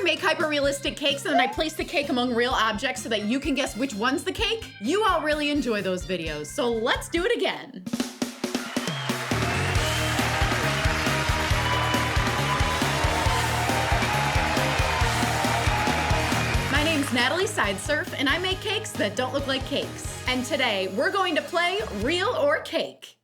make hyper-realistic cakes and then I place the cake among real objects so that you can guess which one's the cake? You all really enjoy those videos, so let's do it again. My name's Natalie Sideserf, and I make cakes that don't look like cakes. And today, we're going to play Real or Cake.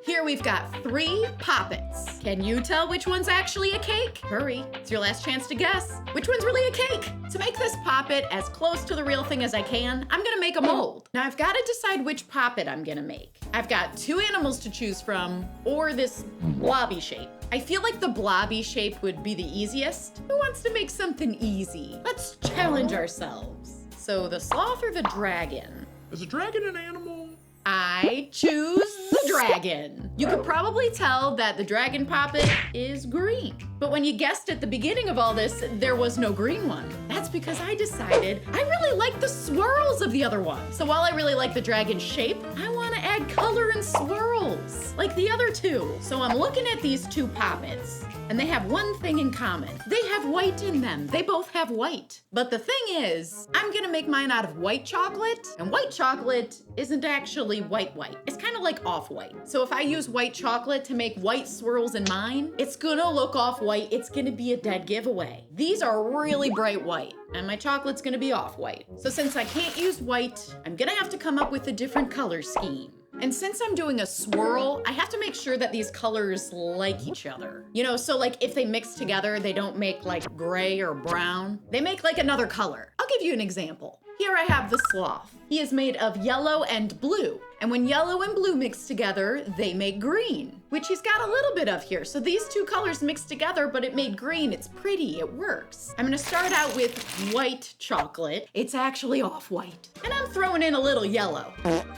Here we've got 3 poppets. Can you tell which one's actually a cake? Hurry, it's your last chance to guess. Which one's really a cake? To make this poppet as close to the real thing as I can, I'm gonna make a mold. Now I've gotta decide which poppet I'm gonna make. I've got 2 animals to choose from, or this blobby shape. I feel like the blobby shape would be the easiest. Who wants to make something easy? Let's challenge ourselves. So the sloth or the dragon? Is a dragon an animal? I choose the dragon. You could probably tell that the dragon poppet is green. But when you guessed at the beginning of all this, there was no green one. That's because I decided I really like the swirls of the other one. So while I really like the dragon shape, I want to add color and swirls like the other 2. So I'm looking at these 2 poppets. And they have one thing in common. They have white in them. They both have white. But the thing is, I'm gonna make mine out of white chocolate, and white chocolate isn't actually white. It's kind of like off-white. So if I use white chocolate to make white swirls in mine, it's gonna look off-white. It's gonna be a dead giveaway. These are really bright white, and my chocolate's gonna be off-white. So since I can't use white, I'm gonna have to come up with a different color scheme. And since I'm doing a swirl, I have to make sure that these colors like each other. You know, so like if they mix together, they don't make like gray or brown. They make like another color. I'll give you an example. Here I have the sloth. He is made of yellow and blue. And when yellow and blue mix together, they make green, which he's got a little bit of here. So these 2 colors mixed together, but it made green. It's pretty, it works. I'm gonna start out with white chocolate. It's actually off-white. And I'm throwing in a little yellow.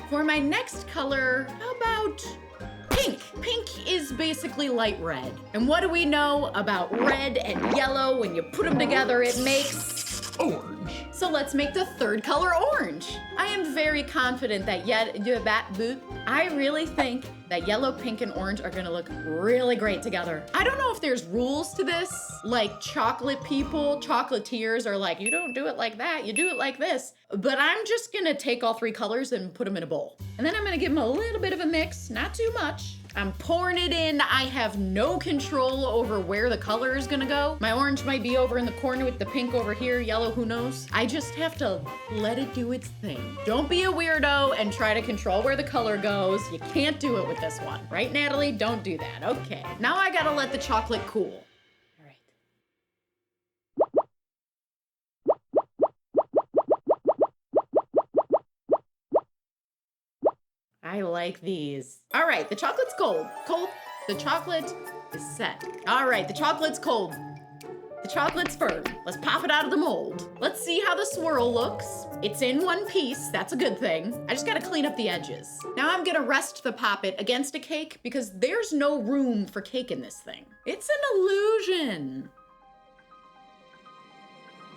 For my next color, how about pink? Pink is basically light red. And what do we know about red and yellow? When you put them together, it makes Orange. So let's make the 3rd color orange. I am very confident that I really think that yellow, pink, and orange are gonna look really great together. I don't know if there's rules to this, like chocolate people, chocolatiers are like, you don't do it like that, you do it like this. But I'm just gonna take all 3 colors and put them in a bowl. And then I'm gonna give them a little bit of a mix, not too much. I'm pouring it in. I have no control over where the color is gonna go. My orange might be over in the corner with the pink over here, yellow, who knows? I just have to let it do its thing. Don't be a weirdo and try to control where the color goes. You can't do it with this one. Right, Natalie? Don't do that. Okay. Now I gotta let the chocolate cool. All right. I like these. All right, the chocolate's cold. The chocolate is set. All right, the chocolate's cold. The chocolate's firm. Let's pop it out of the mold. Let's see how the swirl looks. It's in one piece, that's a good thing. I just gotta clean up the edges. Now I'm gonna rest the poppet against a cake because there's no room for cake in this thing. It's an illusion.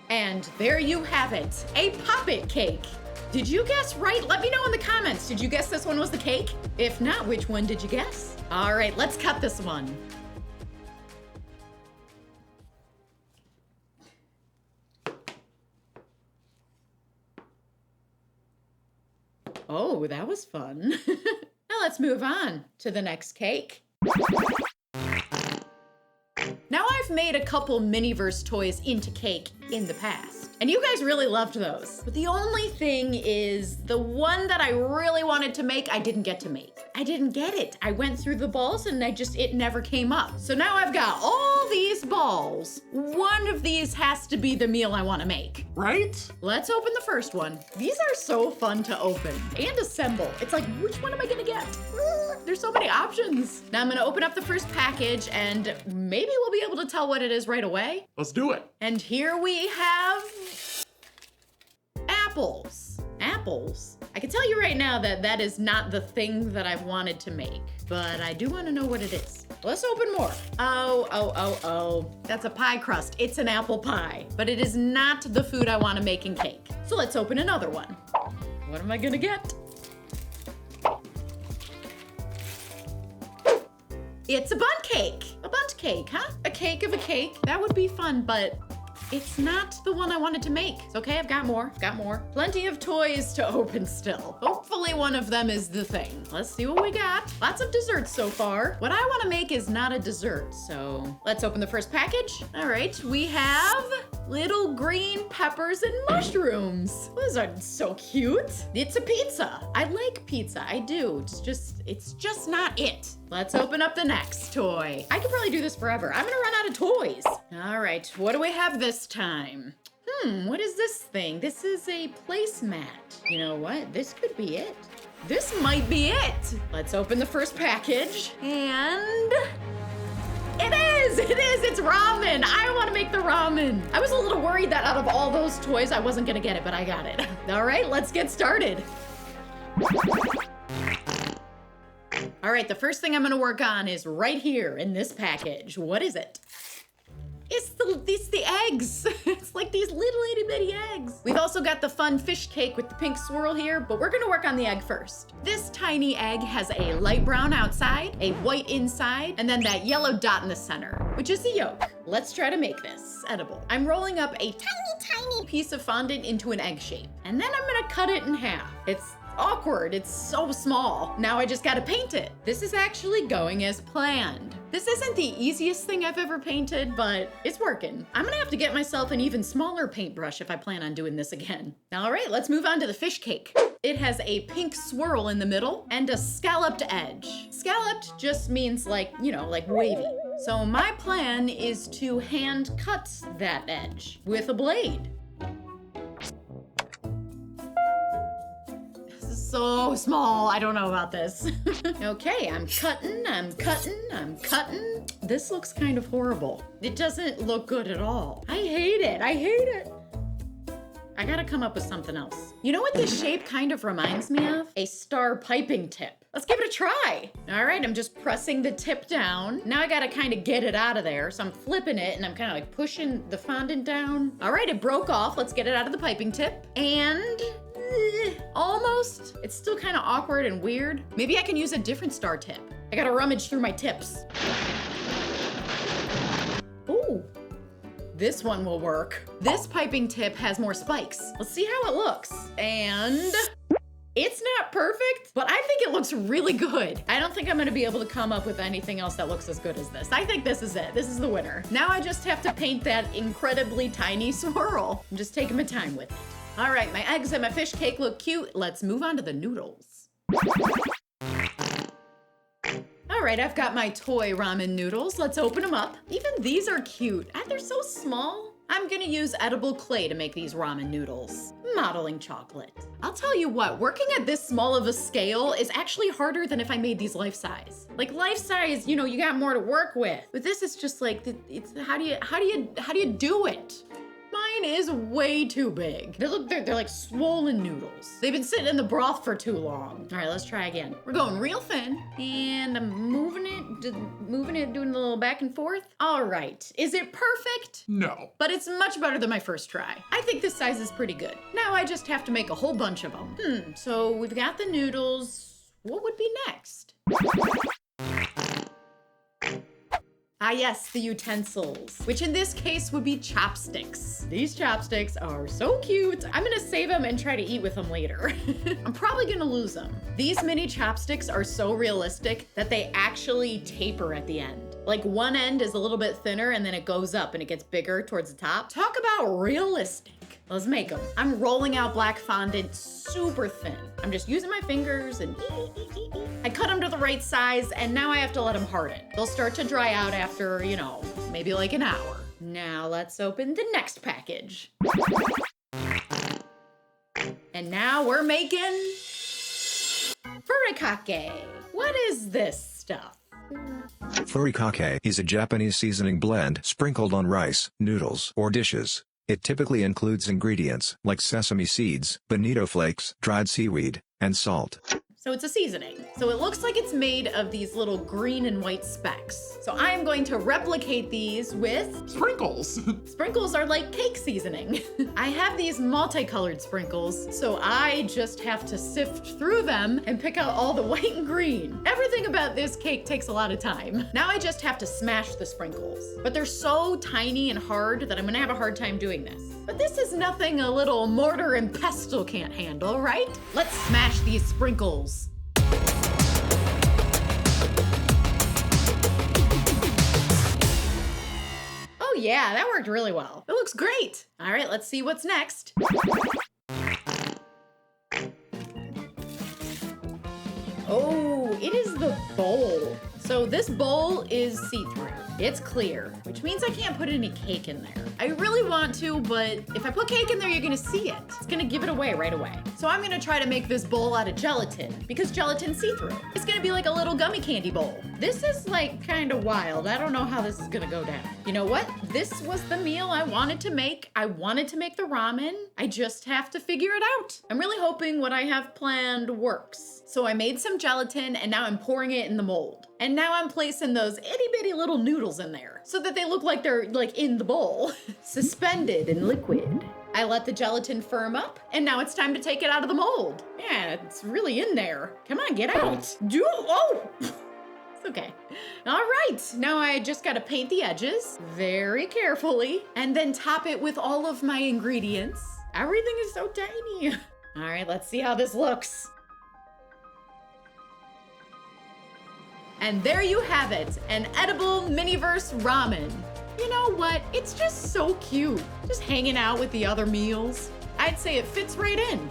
And there you have it, a poppet cake. Did you guess right? Let me know in the comments. Did you guess this one was the cake? If not, which one did you guess? All right, let's cut this one. Oh, that was fun. Now let's move on to the next cake. Now I've made a couple Miniverse toys into cake in the past, and you guys really loved those. But the only thing is, the one that I really wanted to make, I didn't get to make. I didn't get it. I went through the balls and it never came up. So now I've got all these balls. One of these has to be the meal I want to make. Right? Let's open the first one. These are so fun to open and assemble. It's like, which one am I gonna get? There's so many options. Now I'm gonna open up the first package and maybe we'll be able to tell what it is right away. Let's do it. And here we have apples. Apples? I can tell you right now that that is not the thing that I've wanted to make, but I do want to know what it is. Let's open more. Oh. That's a pie crust. It's an apple pie, but it is not the food I want to make in cake. So let's open another one. What am I gonna get? It's a bundt cake. A bundt cake, huh? A cake of a cake. That would be fun, but it's not the one I wanted to make. It's okay, I've got more. Plenty of toys to open still. Hopefully one of them is the thing. Let's see what we got. Lots of desserts so far. What I want to make is not a dessert, so let's open the first package. All right, we have little green peppers and mushrooms. Those are so cute. It's a pizza. I like pizza, I do. It's just not it. Let's open up the next toy. I could probably do this forever. I'm gonna run out of toys. All right, what do we have this time? What is this thing? This is a placemat. You know what? This could be it. This might be it. Let's open the first package. And it is, it's ramen. I wanna make the ramen. I was a little worried that out of all those toys, I wasn't gonna get it, but I got it. All right, let's get started. All right, the first thing I'm gonna work on is right here in this package. What is it? It's the eggs. It's like these little itty bitty eggs. We've also got the fun fish cake with the pink swirl here, but we're gonna work on the egg first. This tiny egg has a light brown outside, a white inside, and then that yellow dot in the center, which is the yolk. Let's try to make this edible. I'm rolling up a tiny piece of fondant into an egg shape, and then I'm gonna cut it in half. It's awkward, it's so small. Now I just gotta paint it. This is actually going as planned. This isn't the easiest thing I've ever painted, but it's working. I'm gonna have to get myself an even smaller paintbrush if I plan on doing this again. All right, let's move on to the fish cake. It has a pink swirl in the middle and a scalloped edge. Scalloped just means like, you know, like wavy. So my plan is to hand cut that edge with a blade. So small, I don't know about this. Okay, I'm cutting. This looks kind of horrible. It doesn't look good at all. I hate it. I gotta come up with something else. You know what this shape kind of reminds me of? A star piping tip. Let's give it a try. All right, I'm just pressing the tip down. Now I gotta kind of get it out of there. So I'm flipping it and I'm kind of like pushing the fondant down. All right, it broke off. Let's get it out of the piping tip. And almost. It's still kind of awkward and weird. Maybe I can use a different star tip. I gotta rummage through my tips. Ooh, this one will work. This piping tip has more spikes. Let's see how it looks. And it's not perfect, but I think it looks really good. I don't think I'm gonna be able to come up with anything else that looks as good as this. I think this is it. This is the winner. Now I just have to paint that incredibly tiny swirl. I'm just taking my time with it. All right, my eggs and my fish cake look cute. Let's move on to the noodles. All right, I've got my toy ramen noodles. Let's open them up. Even these are cute. They're so small. I'm gonna use edible clay to make these ramen noodles. Modeling chocolate. I'll tell you what, working at this small of a scale is actually harder than if I made these life size. Like life size, you know, you got more to work with. But this is just like, it's how do you do it? Mine is way too big. They're like swollen noodles. They've been sitting in the broth for too long. All right, let's try again. We're going real thin and I'm moving it, doing a little back and forth. All right, is it perfect? No. But it's much better than my first try. I think this size is pretty good. Now I just have to make a whole bunch of them. So we've got the noodles. What would be next? Ah yes, the utensils, which in this case would be chopsticks. These chopsticks are so cute. I'm gonna save them and try to eat with them later. I'm probably gonna lose them. These mini chopsticks are so realistic that they actually taper at the end. Like one end is a little bit thinner and then it goes up and it gets bigger towards the top. Talk about realistic. Let's make them. I'm rolling out black fondant super thin. I'm just using my fingers and I cut them to the right size and now I have to let them harden. They'll start to dry out after, you know, maybe like an hour. Now let's open the next package. And now we're making furikake. What is this stuff? Furikake is a Japanese seasoning blend sprinkled on rice, noodles, or dishes. It typically includes ingredients like sesame seeds, bonito flakes, dried seaweed, and salt. So it's a seasoning. So it looks like it's made of these little green and white specks. So I am going to replicate these with Sprinkles. sprinkles are like cake seasoning. I have these multicolored sprinkles, so I just have to sift through them and pick out all the white and green. Everything about this cake takes a lot of time. Now I just have to smash the sprinkles, but they're so tiny and hard that I'm gonna have a hard time doing this. But this is nothing a little mortar and pestle can't handle, right? Let's smash these sprinkles. Oh yeah, that worked really well. It looks great. All right, let's see what's next. Oh, it is the bowl. So this bowl is see-through. It's clear, which means I can't put any cake in there. I really want to, but if I put cake in there, you're gonna see it. It's gonna give it away right away. So I'm gonna try to make this bowl out of gelatin because gelatin's see-through. It's gonna be like a little gummy candy bowl. This is like kind of wild. I don't know how this is gonna go down. You know what? This was the meal I wanted to make. I wanted to make the ramen. I just have to figure it out. I'm really hoping what I have planned works. So I made some gelatin and now I'm pouring it in the mold. And now I'm placing those itty bitty little noodles in there so that they look like they're like in the bowl, suspended in liquid. I let the gelatin firm up and now it's time to take it out of the mold. Yeah, it's really in there. Come on, get out. Oh! It's okay. All right, now I just gotta paint the edges very carefully and then top it with all of my ingredients. Everything is so tiny. All right, let's see how this looks. And there you have it, an edible Miniverse ramen. You know what? It's just so cute. Just hanging out with the other meals. I'd say it fits right in.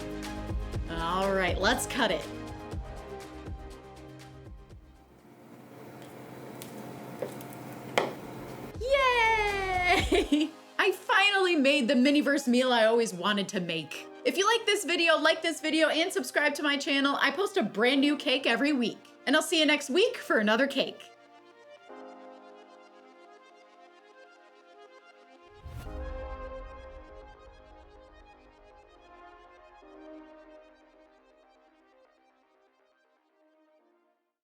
All right, let's cut it. Yay! I finally made the Miniverse meal I always wanted to make. If you like this video, and subscribe to my channel. I post a brand new cake every week. And I'll see you next week for another cake.